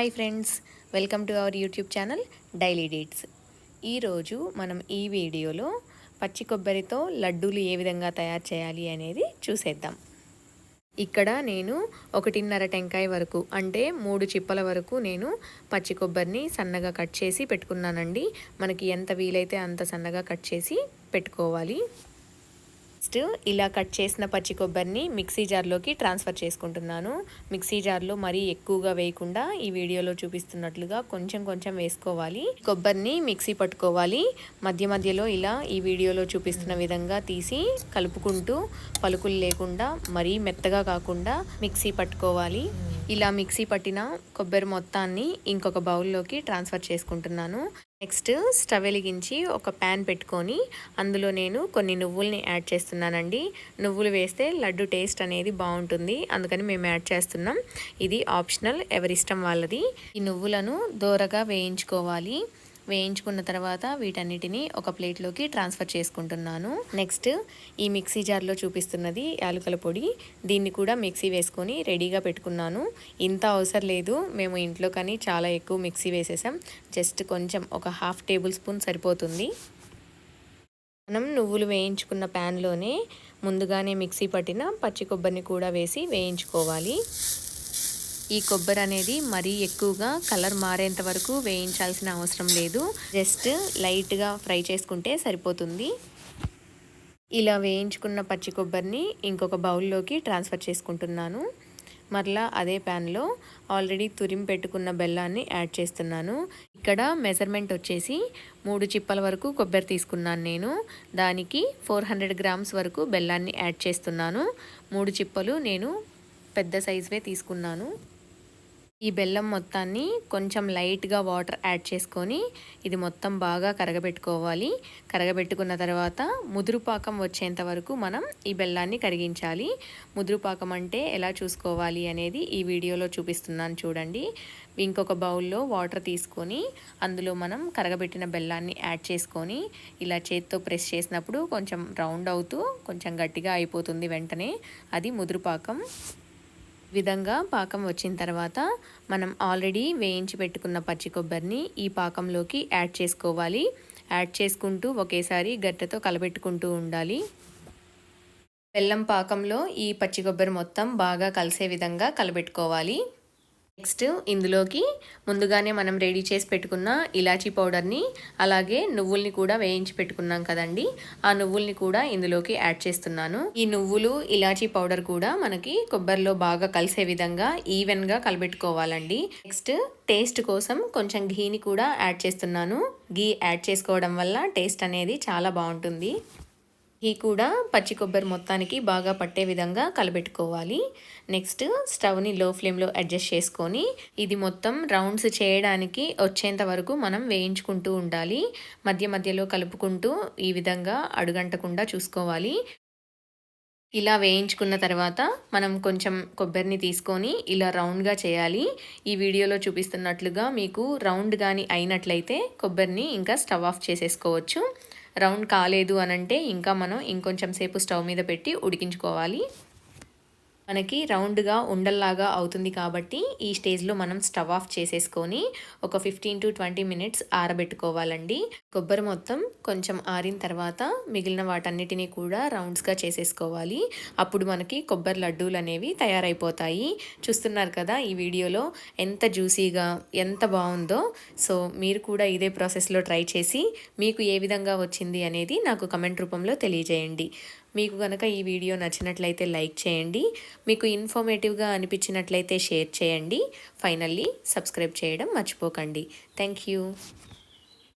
Hi friends, welcome to our YouTube channel daily deets. ఈరోజు మనం ఈ వీడియోలో పచ్చి కొబ్బరితో లడ్డూలు ఏ విధంగా తయారు చేయాలి అనేది చూసేద్దాం. ఇక్కడ నేను 1.5 టెంకాయ వరకు అంటే 3 చిప్పల వరకు నేను పచ్చి కొబ్బరిని సన్నగా కట్ చేసి పెట్టుకున్నానండి. మనకి ఎంత వీలైతే అంత సన్నగా కట్ చేసి పెట్టుకోవాలి. నెక్స్ట్ ఇలా కట్ చేసిన పచ్చి కొబ్బరిని మిక్సీ జార్లోకి ట్రాన్స్ఫర్ చేసుకుంటున్నాను. మిక్సీ జార్లో మరీ ఎక్కువగా వేయకుండా ఈ వీడియోలో చూపిస్తున్నట్లుగా కొంచెం కొంచెం వేసుకోవాలి. కొబ్బరిని మిక్సీ పట్టుకోవాలి. మధ్య మధ్యలో ఇలా ఈ వీడియోలో చూపిస్తున్న విధంగా తీసి కలుపుకుంటూ పలుకులు లేకుండా మరీ మెత్తగా కాకుండా మిక్సీ పట్టుకోవాలి. ఇలా మిక్సీ పట్టిన కొబ్బరి మొత్తాన్ని ఇంకొక బౌల్లోకి ట్రాన్స్ఫర్ చేసుకుంటున్నాను. నెక్స్ట్ స్టవ్ వెలిగించి ఒక ప్యాన్ పెట్టుకొని అందులో నేను కొన్ని నువ్వుల్ని యాడ్ చేస్తున్నానండి. నువ్వులు వేస్తే లడ్డు టేస్ట్ అనేది బాగుంటుంది, అందుకని మేము యాడ్ చేస్తున్నాం. ఇది ఆప్షనల్, ఎవరిష్టం వాళ్ళది. ఈ నువ్వులను దోరగా వేయించుకోవాలి. వేయించుకున్న తర్వాత వీటన్నిటిని ఒక ప్లేట్లోకి ట్రాన్స్ఫర్ చేసుకుంటున్నాను. నెక్స్ట్ ఈ మిక్సీ జార్లో చూపిస్తున్నది యాలకుల పొడి. దీన్ని కూడా మిక్సీ వేసుకొని రెడీగా పెట్టుకున్నాను. ఇంత అవసరం లేదు, మేము ఇంట్లో కానీ చాలా ఎక్కువ మిక్సీ వేసేసాం. జస్ట్ కొంచెం ఒక 1/2 టేబుల్ స్పూన్ సరిపోతుంది. మనం నువ్వులు వేయించుకున్న ప్యాన్లోనే ముందుగానే మిక్సీ పట్టిన పచ్చి కొబ్బరిని కూడా వేసి వేయించుకోవాలి. ఈ కొబ్బరి అనేది మరీ ఎక్కువగా కలర్ మారేంత వరకు వేయించాల్సిన అవసరం లేదు, జస్ట్ లైట్గా ఫ్రై చేసుకుంటే సరిపోతుంది. ఇలా వేయించుకున్న పచ్చి కొబ్బరిని ఇంకొక బౌల్లోకి ట్రాన్స్ఫర్ చేసుకుంటున్నాను. మరలా అదే ప్యాన్లో ఆల్రెడీ తురిమి పెట్టుకున్న బెల్లాన్ని యాడ్ చేస్తున్నాను. ఇక్కడ మెజర్మెంట్ వచ్చేసి 3 చిప్పల వరకు కొబ్బరి తీసుకున్నాను నేను. దానికి 400 గ్రామ్స్ వరకు బెల్లాన్ని యాడ్ చేస్తున్నాను. 3 చిప్పలు నేను పెద్ద సైజువే తీసుకున్నాను. ఈ బెల్లం మొత్తాన్ని కొంచెం లైట్గా వాటర్ యాడ్ చేసుకొని ఇది మొత్తం బాగా కరగబెట్టుకోవాలి. కరగబెట్టుకున్న తర్వాత ముదురు పాకం వచ్చేంత వరకు మనం ఈ బెల్లాన్ని కరిగించాలి. ముదురు పాకం అంటే ఎలా చూసుకోవాలి అనేది ఈ వీడియోలో చూపిస్తున్నాను చూడండి. ఇంకొక బౌల్లో వాటర్ తీసుకొని అందులో మనం కరగబెట్టిన బెల్లాన్ని యాడ్ చేసుకొని ఇలా చేత్తో ప్రెస్ చేసినప్పుడు కొంచెం రౌండ్ అవుతూ కొంచెం గట్టిగా అయిపోతుంది వెంటనే, అది ముదురు పాకం. విధంగా పాకం వచ్చిన తర్వాత మనం ఆల్రెడీ వేయించి పెట్టుకున్న పచ్చి కొబ్బరిని ఈ పాకంలోకి యాడ్ చేసుకోవాలి. యాడ్ చేసుకుంటూ ఒకేసారి గరిటెతో కలబెట్టుకుంటూ ఉండాలి. బెల్లం పాకంలో ఈ పచ్చి కొబ్బరి మొత్తం బాగా కలిసే విధంగా కలబెట్టుకోవాలి. నెక్స్ట్ ఇందులోకి ముందుగానే మనం రెడీ చేసి పెట్టుకున్న ఇలాచీ పౌడర్ని అలాగే నువ్వుల్ని కూడా వేయించి పెట్టుకున్నాం కదండి, ఆ నువ్వుల్ని కూడా ఇందులోకి యాడ్ చేస్తున్నాను. ఈ నువ్వులు ఇలాచీ పౌడర్ కూడా మనకి కొబ్బరిలో బాగా కలిసే విధంగా ఈవెన్గా కలబెట్టుకోవాలండి. నెక్స్ట్ టేస్ట్ కోసం కొంచెం ఘీని కూడా యాడ్ చేస్తున్నాను. ఘీ యాడ్ చేసుకోవడం వల్ల టేస్ట్ అనేది చాలా బాగుంటుంది. ఘీ కూడా పచ్చి కొబ్బరి మొత్తానికి బాగా పట్టే విధంగా కలబెట్టుకోవాలి. నెక్స్ట్ స్టవ్ని లో ఫ్లేమ్లో అడ్జస్ట్ చేసుకొని ఇది మొత్తం రౌండ్స్ చేయడానికి వచ్చేంత వరకు మనం వేయించుకుంటూ ఉండాలి. మధ్య మధ్యలో కలుపుకుంటూ ఈ విధంగా అడుగంటకుండా చూసుకోవాలి. ఇలా వేయించుకున్న తర్వాత మనం కొంచెం కొబ్బరిని తీసుకొని ఇలా రౌండ్గా చేయాలి. ఈ వీడియోలో చూపిస్తున్నట్లుగా మీకు రౌండ్ కానీ అయినట్లయితే కొబ్బరిని ఇంకా స్టవ్ ఆఫ్ చేసేసుకోవచ్చు. రౌండ్ కాలేదు అనంటే ఇంకా మనం ఇంకొంచెం సేపు స్టవ్ మీద పెట్టి ఉడికించుకోవాలి. మనకి రౌండ్గా ఉండల్లాగా అవుతుంది కాబట్టి ఈ స్టేజ్లో మనం స్టవ్ ఆఫ్ చేసేసుకొని ఒక 15 to 20 మినిట్స్ ఆరబెట్టుకోవాలండి. కొబ్బరి మొత్తం కొంచెం ఆరిన తర్వాత మిగిలిన వాటన్నిటినీ కూడా రౌండ్స్గా చేసేసుకోవాలి. అప్పుడు మనకి కొబ్బరి లడ్డూలు అనేవి తయారైపోతాయి. చూస్తున్నారు కదా ఈ వీడియోలో ఎంత జ్యూసీగా ఎంత బాగుందో. సో మీరు కూడా ఇదే ప్రాసెస్లో ట్రై చేసి మీకు ఏ విధంగా వచ్చింది అనేది నాకు కమెంట్ రూపంలో తెలియజేయండి. మీకు కనుక ఈ వీడియో నచ్చినట్లయితే లైక్ చేయండి. మీకు ఇన్ఫర్మేటివ్గా అనిపించినట్లయితే షేర్ చేయండి. ఫైనల్లీ సబ్స్క్రైబ్ చేయడం మర్చిపోకండి. Thank you.